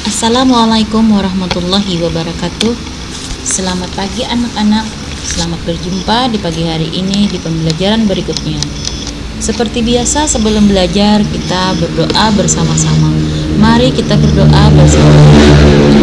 Assalamualaikum warahmatullahi wabarakatuh. Selamat pagi anak-anak. Selamat berjumpa di pagi hari ini di pembelajaran berikutnya. Seperti biasa sebelum belajar kita berdoa bersama-sama. Mari kita berdoa bersama-sama.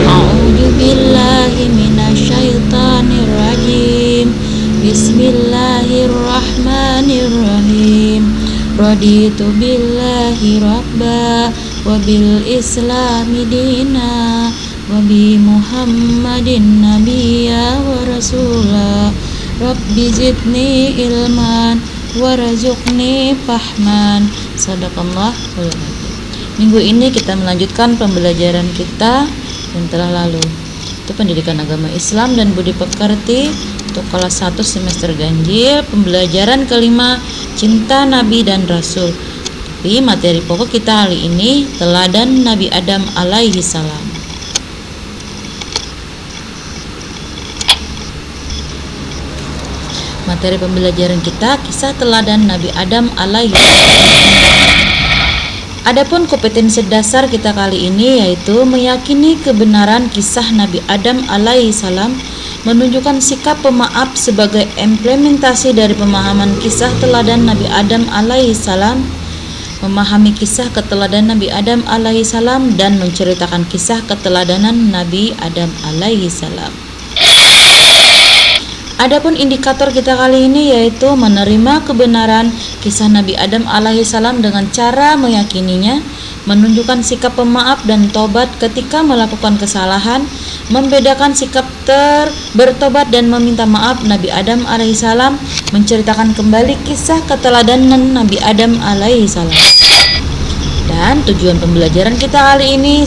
A'udzu billahi minasyaitonir rajim. Bismillahirrahmanirrahim. Raditu billahi rabba wa bil islami dina wa bi muhammadin nabiyya wa rasula. Rabbi zidni ilman warzuqni fahman. Sadaqallahul adzim. Minggu ini kita melanjutkan pembelajaran kita yang telah lalu. Itu pendidikan agama Islam dan budi pekerti untuk kelas 1 semester ganjil, pembelajaran kelima, cinta Nabi dan Rasul. Tapi materi pokok kita hari ini teladan Nabi Adam alaihi salam. Materi pembelajaran kita kisah teladan Nabi Adam alaihi salam. Adapun kompetensi dasar kita kali ini yaitu meyakini kebenaran kisah Nabi Adam alaihi salam, menunjukkan sikap pemaaf sebagai implementasi dari pemahaman kisah teladan Nabi Adam alaihi salam, memahami kisah keteladanan Nabi Adam alaihi salam dan menceritakan kisah keteladanan Nabi Adam alaihi salam. Adapun indikator kita kali ini yaitu menerima kebenaran kisah Nabi Adam alaihi salam dengan cara meyakininya, menunjukkan sikap pemaaf dan tobat ketika melakukan kesalahan, membedakan sikap bertobat dan meminta maaf Nabi Adam alaihi salam, menceritakan kembali kisah keteladanan Nabi Adam alaihi salam. Dan tujuan pembelajaran kita kali ini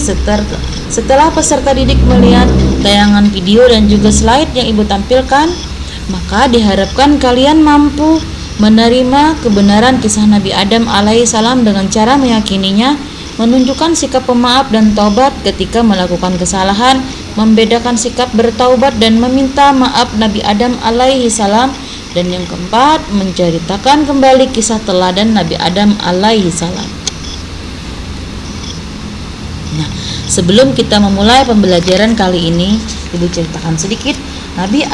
setelah peserta didik melihat tayangan video dan juga slide yang ibu tampilkan, maka diharapkan kalian mampu menerima kebenaran kisah Nabi Adam alaihi salam dengan cara meyakininya, menunjukkan sikap pemaaf dan taubat ketika melakukan kesalahan, membedakan sikap bertaubat dan meminta maaf Nabi Adam alaihi salam, dan yang keempat, menceritakan kembali kisah teladan Nabi Adam alaihi salam. Nah, sebelum kita memulai pembelajaran kali ini, ibu ceritakan sedikit. Nabi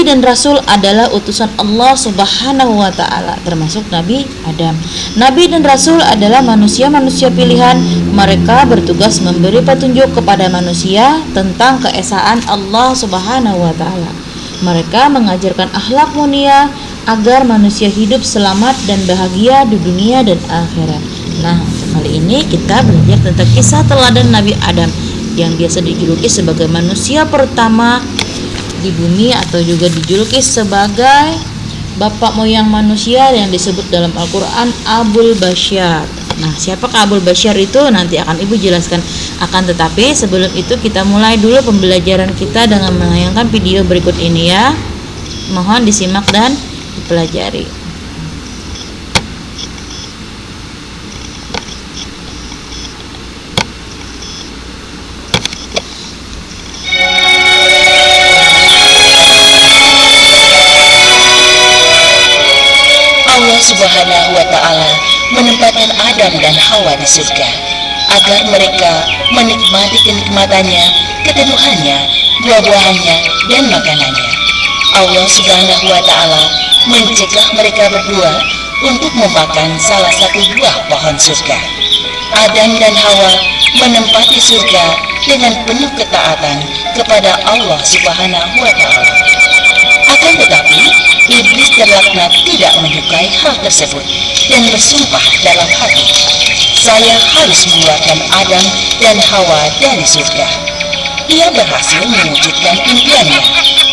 dan Rasul adalah utusan Allah Subhanahu wa ta'ala, termasuk Nabi Adam. Nabi dan Rasul adalah manusia-manusia pilihan. Mereka bertugas memberi petunjuk kepada manusia tentang keesaan Allah Subhanahu wa ta'ala. Mereka mengajarkan akhlak mulia agar manusia hidup selamat dan bahagia di dunia dan akhirat. Nah, kali ini kita belajar tentang kisah teladan Nabi Adam yang biasa dijuluki sebagai manusia pertama di bumi atau juga dijuluki sebagai bapak moyang manusia yang disebut dalam Al-Quran Abul Bashar. Nah, siapakah Abul Bashar itu nanti akan ibu jelaskan. Akan tetapi sebelum itu kita mulai dulu pembelajaran kita dengan menayangkan video berikut ini ya. Mohon disimak dan dipelajari. Subhanahu wa ta'ala menempatkan Adam dan Hawa di surga agar mereka menikmati kenikmatannya, keteduhannya, buah-buahannya, dan makanannya. Allah Subhanahu wa ta'ala mencegah mereka berdua untuk memakan salah satu buah pohon surga. Adam dan Hawa menempati surga dengan penuh ketaatan kepada Allah Subhanahu wa ta'ala. Akan tetapi, iblis terlaknat tidak menyukai hal tersebut dan bersumpah dalam hati, saya harus mengeluarkan Adam dan Hawa dari surga. Ia berhasil mewujudkan impiannya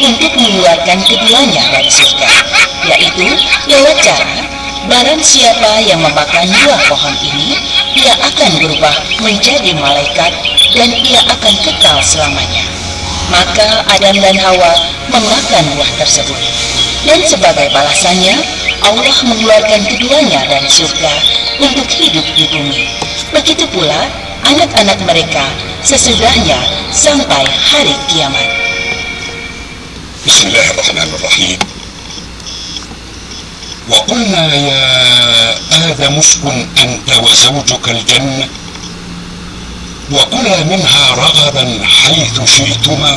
untuk mengeluarkan keduanya dari surga, yaitu lewat cara barang siapa yang memakan buah pohon ini, ia akan berubah menjadi malaikat dan ia akan kekal selamanya. Maka Adam dan Hawa memakan buah tersebut, dan sebagai balasannya Allah mengeluarkan keduanya dari surga untuk hidup di bumi. Begitu pula anak-anak mereka sesudahnya sampai hari kiamat. Bismillahirrahmanirrahim. Wa qulna ya Adam uskun anta wa zawjuka al-jannah وكلا منها رغدا حيث شئتما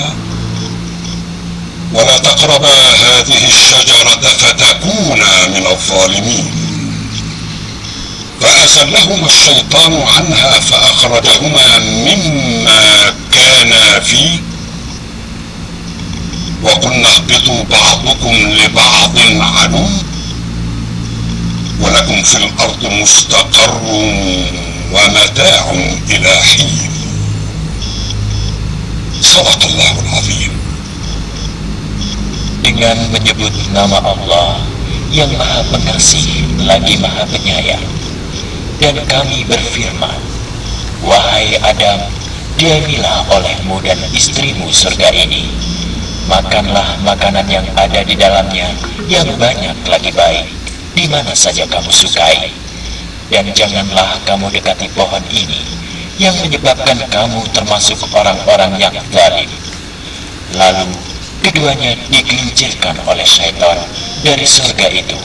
ولا تقربا هذه الشجرة فتكونا من الظالمين. فأزلهما الشيطان عنها فأخرجهما مما كانا فيه وقلنا اهبطوا بعضكم لبعض عدو ولكم في الأرض مستقر ومتاع إلى حين. صدق الله العظيم. Dengan menyebut nama Allah yang Maha Pengasih lagi Maha Penyayang, dan kami berfirman, wahai Adam, diamilah olehmu dan istrimu surga ini. Makanlah makanan yang ada di dalamnya yang banyak lagi baik, di mana saja kamu sukai. Dan janganlah kamu dekati pohon ini yang menyebabkan kamu termasuk orang-orang yang zalim. Lalu keduanya digelincirkan oleh syaitan dari surga itu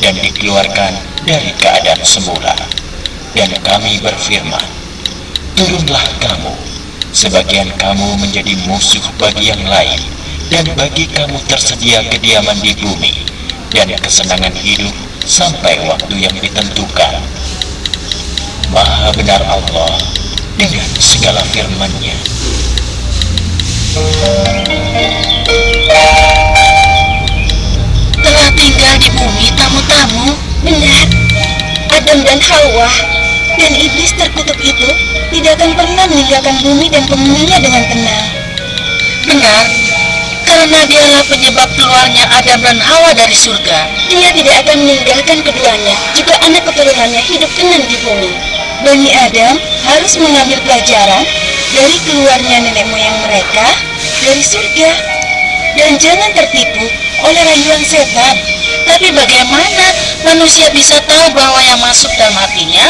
dan dikeluarkan dari keadaan semula. Dan kami berfirman, turunlah kamu, sebagian kamu menjadi musuh bagi yang lain, dan bagi kamu tersedia kediaman di bumi dan kesenangan hidup sampai waktu yang ditentukan. Maha benar Allah dengan segala firman-Nya. Telah tinggal di bumi tamu-tamu, benar. Adam dan Hawa dan iblis terkutuk itu tidak akan pernah meninggalkan bumi dan penghuninya dengan tenang. Benar, karena dialah penyebab keluarnya Adam dan Hawa dari surga. Dia tidak akan meninggalkan keduanya jika anak keturunannya hidup tenang di bumi. Bani Adam harus mengambil pelajaran dari keluarnya nenek moyang mereka dari surga. Dan jangan tertipu oleh rayuan setan. Tapi bagaimana manusia bisa tahu bahwa yang masuk dalam hatinya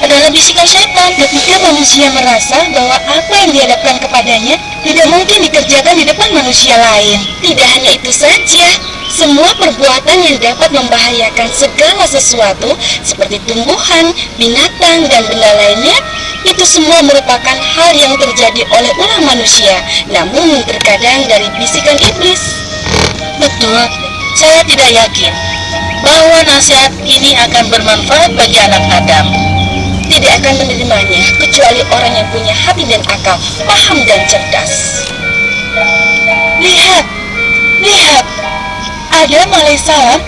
adalah bisikan setan? Ketika manusia merasa bahwa apa yang dihadapkan kepadanya tidak mungkin dikerjakan di depan manusia lain. Tidak hanya itu saja, semua perbuatan yang dapat membahayakan segala sesuatu seperti tumbuhan, binatang, dan benda lainnya, itu semua merupakan hal yang terjadi oleh ulah manusia, namun terkadang dari bisikan iblis. Betul, saya tidak yakin bahwa nasihat ini akan bermanfaat bagi anak Adam. Tidak akan menerimanya kecuali orang yang punya hati dan akal, paham dan cerdas. Lihat, lihat, Adam alaihissalam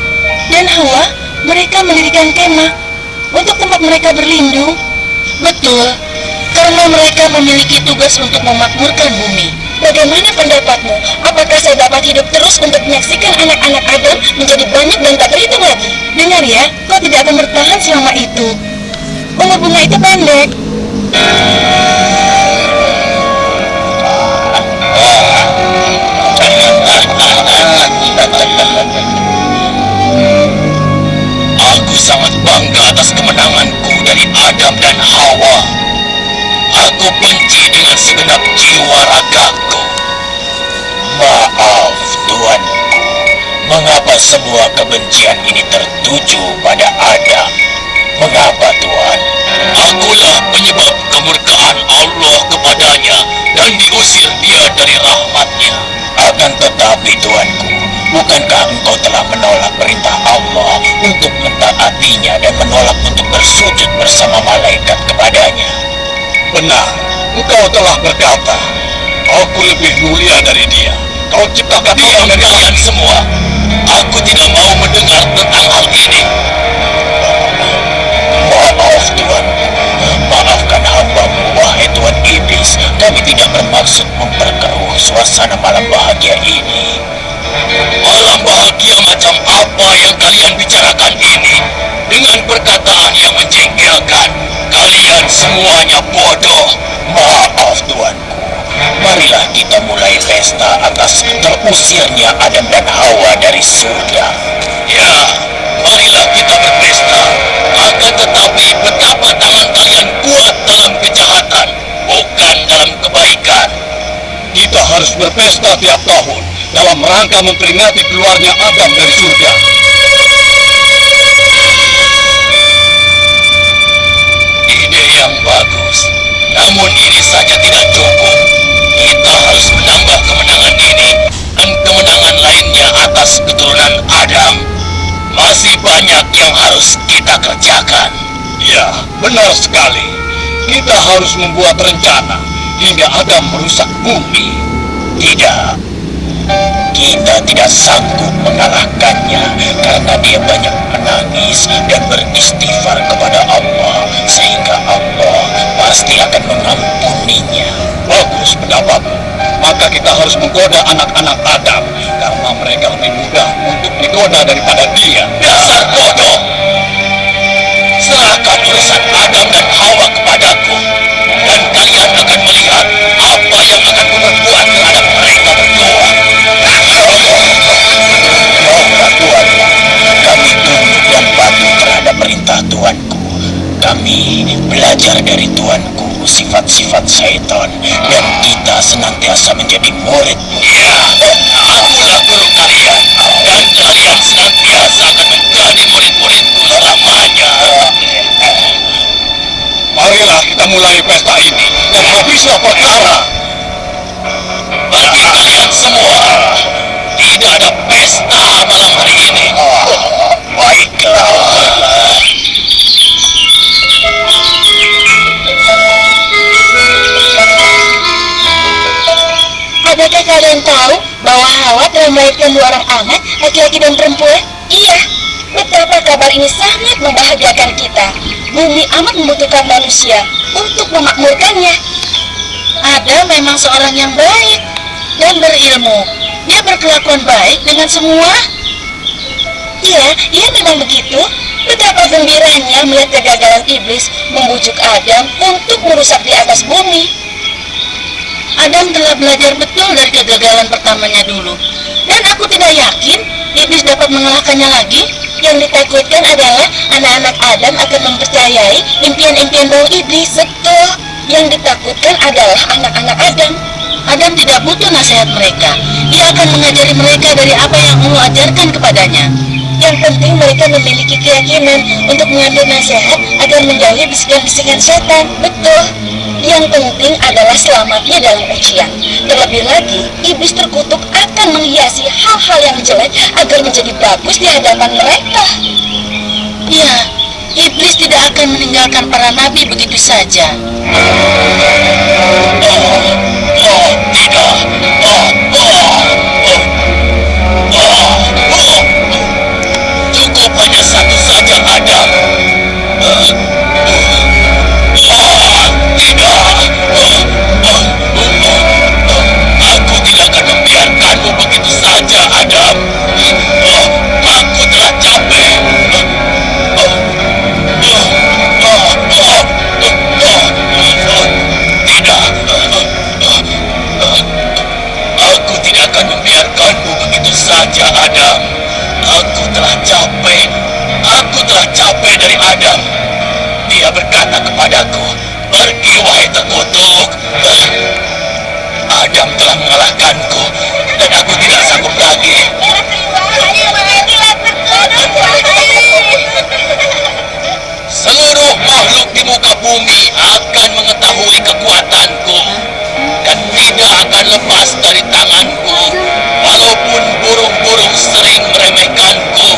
dan Hawa, mereka mendirikan kemah untuk tempat mereka berlindung. Betul, karena mereka memiliki tugas untuk memakmurkan bumi. Bagaimana pendapatmu? Apakah saya dapat hidup terus untuk menyaksikan anak-anak Adam menjadi banyak dan tak terhitung lagi? Dengar ya, kau tidak akan bertahan selama itu. Umur bunga itu pendek. Aku sangat bangga atas kemenanganku dari Adam dan Hawa. Aku benci dengan segenap jiwa ragaku. Maaf, Tuanku. Mengapa semua kebencian ini tertuju pada Adam? Mengapa, Tuhan? Akulah penyebab kemurkaan Allah kepadanya dan diusir dia dari rahmatnya. Akan tetapi, Tuanku, bukankah engkau telah menolak perintah Allah untuk mentaatinya dan menolak untuk bersujud bersama malaikat kepadanya? Benar, engkau telah berkata, aku lebih mulia dari dia. Kau ciptakan Diam kalian semua. Aku tidak mau mendengar tentang hal ini. Maaf, Tuhan. Maafkan hamba-Mu, wahai Tuhan Iblis. Kami tidak bermaksud memperkeruh suasana malam bahagia ini. Malam bahagia macam apa yang kalian bicarakan ini? Dengan perkataan yang menjengkelkan. Kalian semuanya bodoh. Maaf, Tuanku. Marilah kita mulai pesta atas terusirnya Adam dan Hawa dari surga. Ya, marilah kita berpesta. Akan tetapi betapa tangan kalian kuat dalam kejahatan, bukan dalam kebaikan. Kita harus berpesta tiap tahun dalam rangka memperingati keluarnya Adam dari surga. Ide yang bagus. Namun ini saja tidak cukup. Kita harus menambah kemenangan ini dan kemenangan lainnya atas keturunan Adam. Masih banyak yang harus kita kerjakan. Ya, benar sekali. Kita harus membuat rencana hingga Adam merusak bumi. Tidak. Kita tidak sanggup mengalahkannya karena dia banyak menangis dan beristighfar kepada Allah, sehingga Allah pasti akan mengampuninya. Bagus pendapatmu. Maka kita harus menggoda anak-anak Adam karena mereka lebih mudah untuk digoda daripada dia. Dasar bodoh! Serahkan urusan Adam dan Hawa kepadaku, dan kalian akan melihat apa yang akan kuperbuat terhadap mereka berdua. Baiklah Tuhan, kami tunduk dan patuh terhadap perintah Tuanku. Kami belajar dari Tuanku sifat-sifat syaitan, dan kita senantiasa menjadi murid-murid. Ya, akulah guru kalian, dan kalian senantiasa akan menjadi murid-muridku selamanya. Marilah kita mulai pesta ini dan habislah perkara. Bagi kalian semua, tidak ada pesta malam hari ini. Baiklah. Adakah kalian tahu bahwa Hawa telah melahirkan 2 orang anak, laki-laki dan perempuan? Iya, betapa kabar ini sangat membahagiakan kita. Bumi amat membutuhkan manusia untuk memakmurkannya. Adam memang seorang yang baik dan berilmu. Dia berkelakuan baik dengan semua. Iya, ia memang begitu. Betapa gembiranya melihat kegagalan iblis membujuk Adam untuk merusak di atas bumi. Adam telah belajar betul dari kegagalan pertamanya dulu. Dan aku tidak yakin iblis dapat mengalahkannya lagi. Yang ditakutkan adalah anak-anak Adam akan mempercayai impian-impian bawah iblis. Betul. Yang ditakutkan adalah anak-anak Adam. Adam tidak butuh nasihat mereka. Ia akan mengajari mereka dari apa yang Allah ajarkan kepadanya. Yang penting mereka memiliki keyakinan untuk mengambil nasihat agar menjauhi bisikan-bisikan setan. Betul. Yang penting adalah selamatnya dalam ujian. Terlebih lagi, iblis terkutuk akan menghiasi hal-hal yang jelek agar menjadi bagus di hadapan mereka. Ya, iblis tidak akan meninggalkan para nabi begitu saja. Tidak. Cukup hanya satu saja Adam. Tidak. Aku tidak akan membiarkanmu begitu saja, Adam. Aku telah capek. Tidak. Aku tidak akan membiarkanmu begitu saja, Adam. Aku telah capek. Aku telah capek dari Adam. Dia berkata kepadaku, "Pergi wahai terkutuk." Adam telah mengalahkanku dan aku tidak sanggup lagi. Seluruh makhluk di muka bumi akan mengetahui kekuatanku dan tidak akan lepas dari tanganku, walaupun burung-burung sering meremehkanku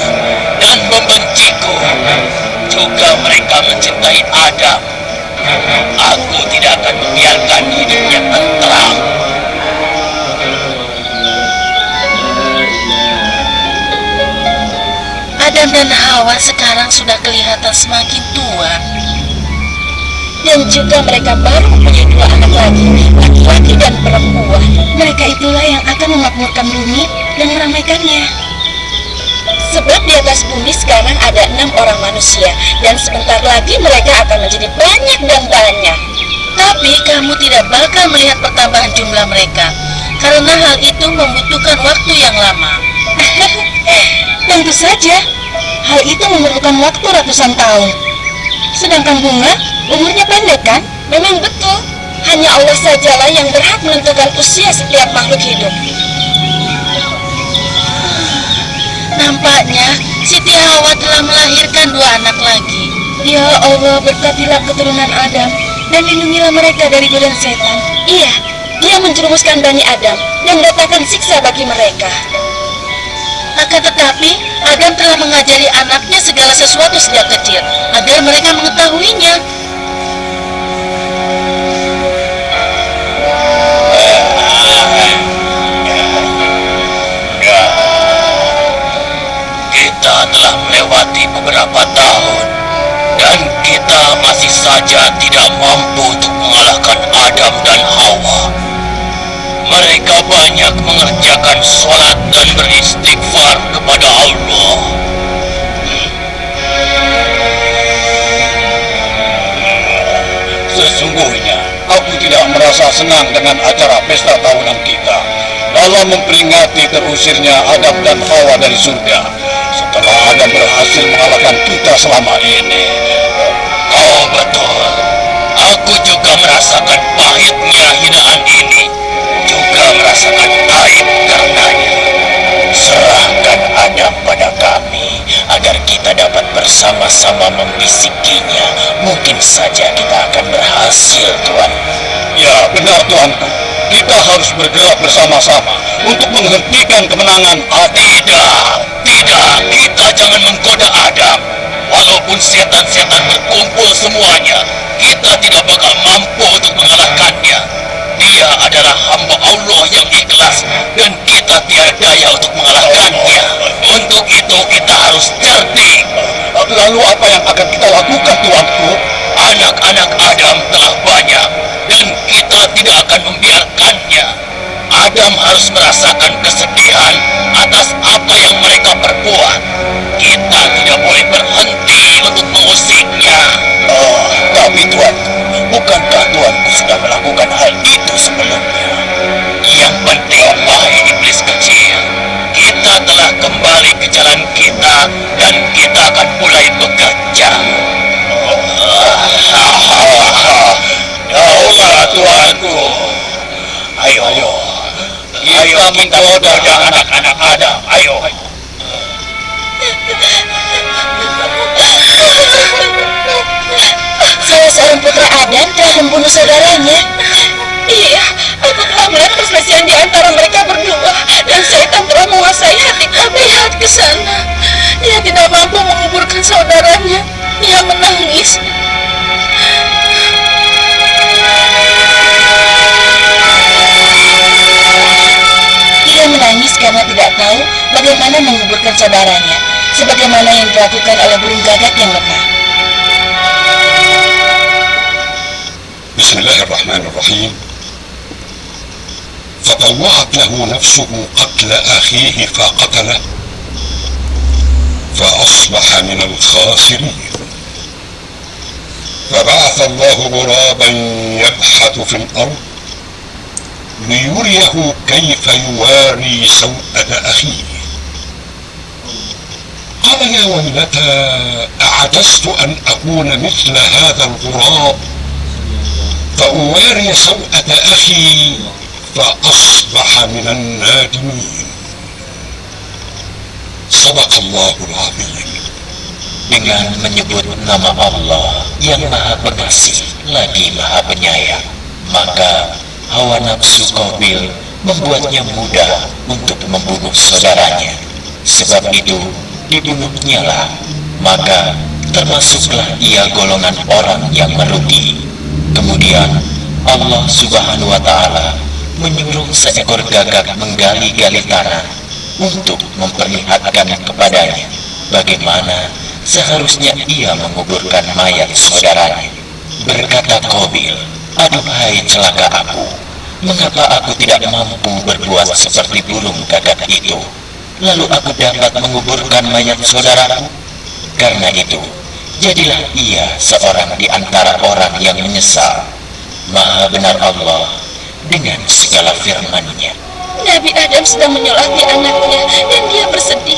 dan membenciku. Juga mereka mencintai Adam. Aku tidak akan membiarkan hidupnya tentram. Adam dan Hawa sekarang sudah kelihatan semakin tua. Dan juga mereka baru mempunyai 2 anak lagi, laki-laki dan perempuan. Mereka itulah yang akan memakmurkan bumi dan meramaikannya. Sebab di atas bumi sekarang ada 6 orang manusia, dan sebentar lagi mereka akan menjadi banyak dan banyak. Tapi kamu tidak bakal melihat pertambahan jumlah mereka, karena hal itu membutuhkan waktu yang lama. Tentu saja, hal itu memerlukan waktu ratusan tahun. Sedangkan bunga, umurnya pendek kan? Memang betul. Hanya Allah sajalah yang berhak menentukan usia setiap makhluk hidup. Nampaknya Siti Hawa telah melahirkan 2 anak lagi. Ya Allah, berkatilah keturunan Adam dan lindungilah mereka dari godaan setan. Iya, dia menjerumuskan Bani Adam dan mendatangkan siksa bagi mereka. Akan tetapi, Adam telah mengajari anaknya segala sesuatu sejak kecil, agar mereka mengetahuinya. Kita telah melewati beberapa tahun, dan kita masih saja tidak mampu untuk mengalahkan Adam dan Hawa. Mereka banyak mengerjakan sholat dan beristighfar kepada Allah. Sesungguhnya, aku tidak merasa senang dengan acara pesta tahunan kita dalam memperingati terusirnya Adam dan Hawa dari surga setelah Adam berhasil mengalahkan kita selama ini. Oh betul, aku juga merasakan pahitnya hinaan ini, juga merasakan aib karenanya. Serahkan Adam pada kami, agar kita dapat bersama-sama membisikinya. Mungkin saja kita akan berhasil, Tuan. Ya, benar Tuanku. Kita harus bergerak bersama-sama untuk menghentikan kemenangan Adam. Tidak, kita jangan menggoda Adam. Walaupun setan-setan berkumpul semuanya, kita tidak bakal mampu untuk mengalahkannya. Dia adalah hamba Allah yang ikhlas, dan kita tiada daya untuk mengalahkannya. Untuk itu kita harus cerdik. Lalu apa yang akan kita lakukan, Tuanku? Anak-anak Adam telah banyak, dan kita tidak akan membiarkannya. Adam harus merasakan kesedihan atas apa yang mereka perbuat. Kita tidak boleh berhenti untuk mengusiknya. Oh, tapi Tuanku, bukankah Tuanku sudah melakukan hal itu sebelumnya? Yang penting, wahai iblis kecil, kita telah kembali ke jalan kita, dan kita akan mulai bekerja. Daulah Tuanku. Ayo, kita menggoda anak-anak Adam. Ayo. Salah seorang putra Adam telah membunuh saudaranya. Iya, aku telah melihat perselisihan di antara mereka berdua, dan setan telah menguasai hati kami. Lihat ke sana, dia tidak mampu menguburkan saudaranya. Dia menangis. Dia menangis karena tidak tahu bagaimana menguburkan saudaranya, sebagaimana yang dilakukan oleh burung gagak yang lemah. Bismillahirrahmanirrahim. فطوعت له نفسه قتل أخيه فقتله فأصبح من الخاسرين فبعث الله غرابا يبحث في الأرض ليريه كيف يواري سوءة أخيه قال يا ويلتى أعجزت أن أكون مثل هذا الغراب فأواري سوءة أخي فأصبح من النادمين صدق الله العظيم. Dengan menyebut nama Allah yang Maha Pengasih lagi Maha Penyayang, maka hawa nafsu Qabil membuatnya mudah untuk membunuh saudaranya. Sebab itu dibunuhnya lah, maka termasuklah ia golongan orang yang merugi. Kemudian Allah Subhanahu wa Ta'ala menyuruh seekor gagak menggali-gali tanah untuk memperlihatkan kepadanya bagaimana seharusnya ia menguburkan mayat saudaranya. Berkata Qabil, "Aduhai celaka aku, mengapa aku tidak mampu berbuat seperti burung gagak itu, lalu aku dapat menguburkan mayat saudaraku?" Karena itu, jadilah ia seorang di antara orang yang menyesal. Maha benar Allah dengan segala firman-Nya. Nabi Adam sedang menyolati anaknya, dan dia bersedih.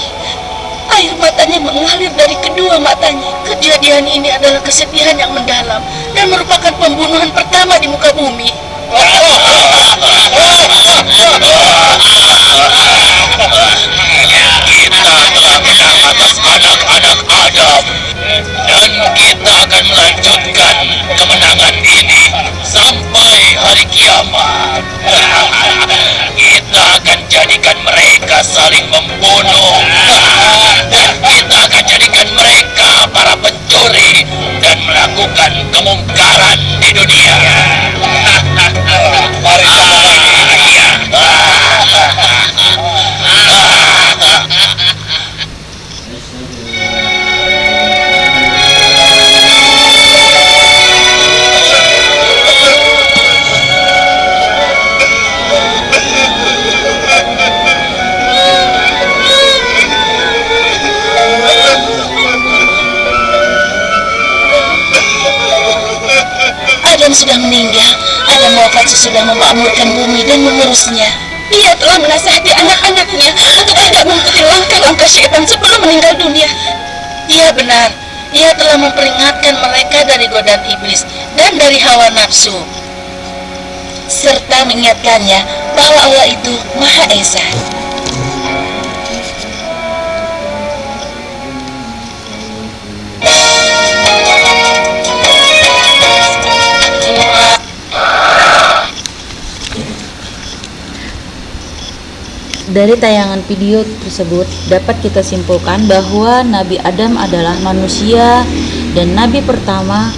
Air matanya mengalir dari kedua matanya. Kejadian ini adalah kesedihan yang mendalam dan merupakan pembunuhan pertama di muka bumi. Kita telah menang atas anak-anak Adam, dan kita akan melanjutkan kemenangan ini hari kiamat. Kita akan jadikan mereka saling membunuh. Kita akan jadikan mereka para pencuri dan melakukan kemungkaran di dunia. Mari sama-sama. Adam sudah meninggal. Adam wafat sesudah memakmurkan bumi dan mengurusnya. Ia telah menasihati anak-anaknya untuk tidak mengikuti langkah-langkah syaitan sebelum meninggal dunia. Ia benar. Ia telah memperingatkan mereka dari godaan iblis dan dari hawa nafsu, serta mengingatkannya bahwa Allah itu Maha Esa. Dari tayangan video tersebut dapat kita simpulkan bahwa Nabi Adam adalah manusia dan nabi pertama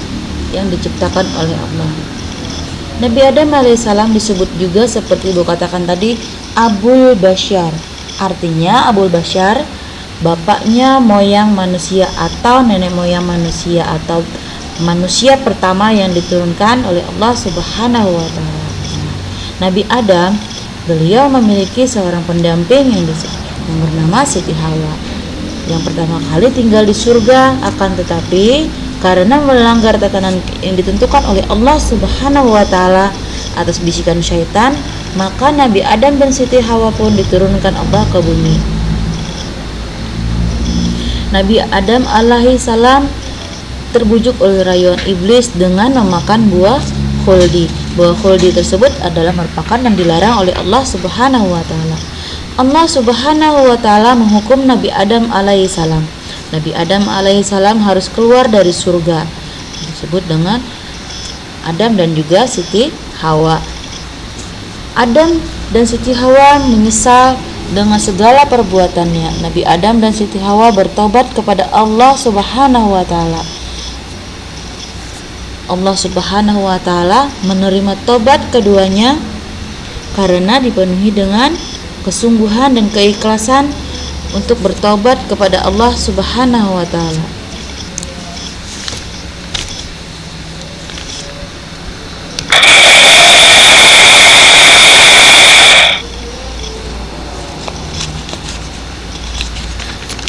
yang diciptakan oleh Allah. Nabi Adam alaihissalam disebut juga seperti Ibu katakan tadi Abul Bashar. Artinya Abul Bashar bapaknya moyang manusia atau nenek moyang manusia atau manusia pertama yang diturunkan oleh Allah Subhanahu wa taala. Nabi Adam, beliau memiliki seorang pendamping yang bernama Siti Hawa, yang pertama kali tinggal di surga, akan tetapi karena melanggar tatanan yang ditentukan oleh Allah Subhanahu wa taala atas bisikan syaitan, maka Nabi Adam dan Siti Hawa pun diturunkan Allah ke bumi. Nabi Adam alaihi salam terbujuk oleh rayuan iblis dengan memakan buah khuldi. Buah khuldi tersebut adalah merupakan yang dilarang oleh Allah Subhanahu wa taala. Allah Subhanahu wa taala menghukum Nabi Adam alaihi salam. Nabi Adam alaihi salam harus keluar dari surga. Disebut dengan Adam dan juga Siti Hawa. Adam dan Siti Hawa menyesal dengan segala perbuatannya. Nabi Adam dan Siti Hawa bertobat kepada Allah Subhanahu wa taala. Allah Subhanahu wa taala menerima tobat keduanya karena dipenuhi dengan kesungguhan dan keikhlasan untuk bertobat kepada Allah Subhanahu wa taala.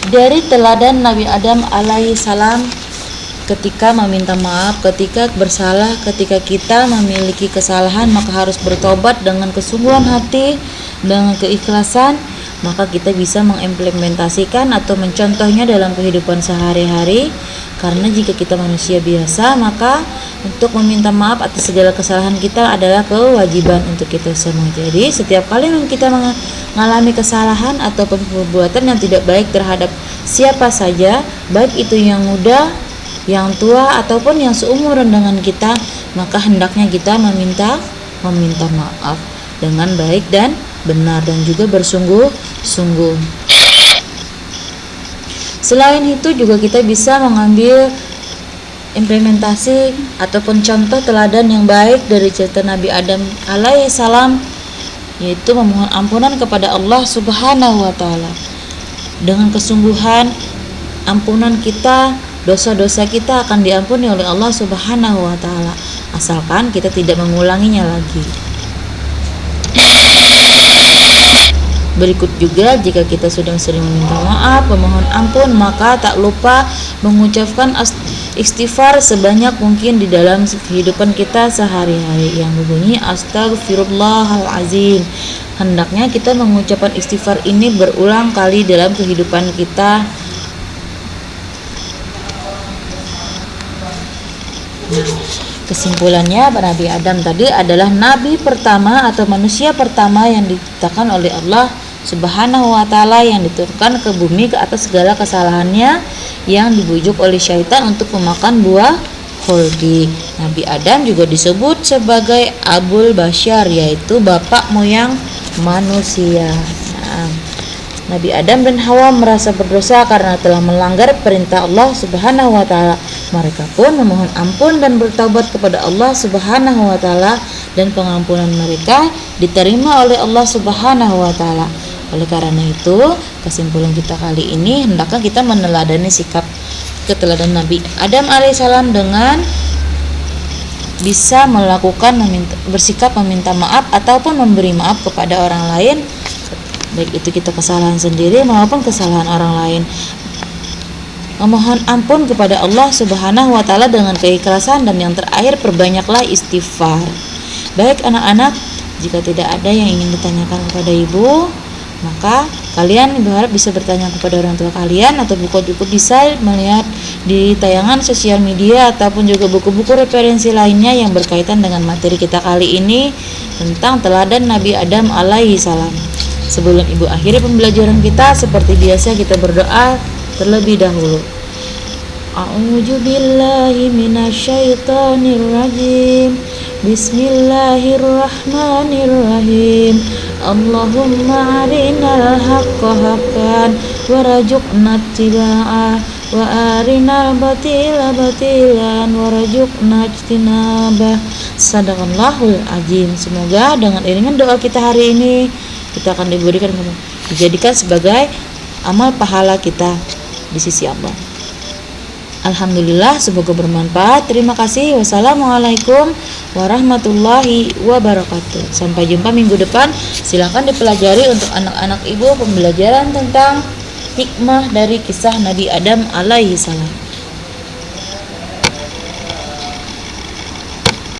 Dari teladan Nabi Adam alaihi salam ketika meminta maaf, ketika bersalah, ketika kita memiliki kesalahan, maka harus bertobat dengan kesungguhan hati, dengan keikhlasan, maka kita bisa mengimplementasikan atau mencontohnya dalam kehidupan sehari-hari. Karena jika kita manusia biasa, maka untuk meminta maaf atas segala kesalahan kita adalah kewajiban untuk kita semua. Jadi setiap kali kita mengalami kesalahan atau perbuatan yang tidak baik terhadap siapa saja, baik itu yang muda, yang tua ataupun yang seumuran dengan kita, maka hendaknya kita meminta maaf dengan baik dan benar dan juga bersungguh-sungguh. Selain itu juga kita bisa mengambil implementasi ataupun contoh teladan yang baik dari cerita Nabi Adam alaihi salam, yaitu memohon ampunan kepada Allah Subhanahu wa taala. Dengan kesungguhan ampunan kita, dosa-dosa kita akan diampuni oleh Allah Subhanahu wa taala, asalkan kita tidak mengulanginya lagi. Berikut juga jika kita sudah sering meminta maaf, memohon ampun, maka tak lupa mengucapkan istighfar sebanyak mungkin di dalam kehidupan kita sehari-hari yang berbunyi Astaghfirullahalazim. Hendaknya kita mengucapkan istighfar ini berulang kali dalam kehidupan kita. Kesimpulannya, Nabi Adam tadi adalah nabi pertama atau manusia pertama yang diciptakan oleh Allah Subhanahu wa taala, yang diturunkan ke bumi ke atas segala kesalahannya, yang dibujuk oleh syaitan untuk memakan buah khuldi. Nabi Adam juga disebut sebagai Abul Bashar, yaitu bapak moyang manusia. Nah, Nabi Adam dan Hawa merasa berdosa karena telah melanggar perintah Allah Subhanahu wa taala. Mereka pun memohon ampun dan bertaubat kepada Allah Subhanahu wa taala, dan pengampunan mereka diterima oleh Allah Subhanahu wa taala. Oleh karena itu, kesimpulan kita kali ini, hendaknya kita meneladani sikap keteladanan Nabi Adam alaihissalam dengan bisa melakukan bersikap meminta maaf ataupun memberi maaf kepada orang lain, baik itu kita kesalahan sendiri maupun kesalahan orang lain. Memohon ampun kepada Allah Subhanahu wa taala dengan keikhlasan, dan yang terakhir perbanyaklah istighfar. Baik anak-anak, jika tidak ada yang ingin ditanyakan kepada ibu, maka kalian berharap bisa bertanya kepada orang tua kalian, atau buku-buku bisa melihat di tayangan sosial media ataupun juga buku-buku referensi lainnya yang berkaitan dengan materi kita kali ini tentang teladan Nabi Adam alaihi salam. Sebelum ibu akhiri pembelajaran kita, seperti biasa kita berdoa terlebih dahulu. A'udzu billahi minasyaitonir rajim. Bismillahirrahmanirrahim. Allahumma arinal haqqa haqqan warzuqna ittiba'ah wa arinal batila batilan warzuqna ijtinabah. Sadaqallahul azim. Semoga dengan iringan doa kita hari ini, kita akan dijadikan sebagai amal pahala kita di sisi Allah. Alhamdulillah, semoga bermanfaat. Terima kasih. Wassalamualaikum warahmatullahi wabarakatuh. Sampai jumpa minggu depan. Silakan dipelajari untuk anak-anak ibu pembelajaran tentang hikmah dari kisah Nabi Adam alaihi salam.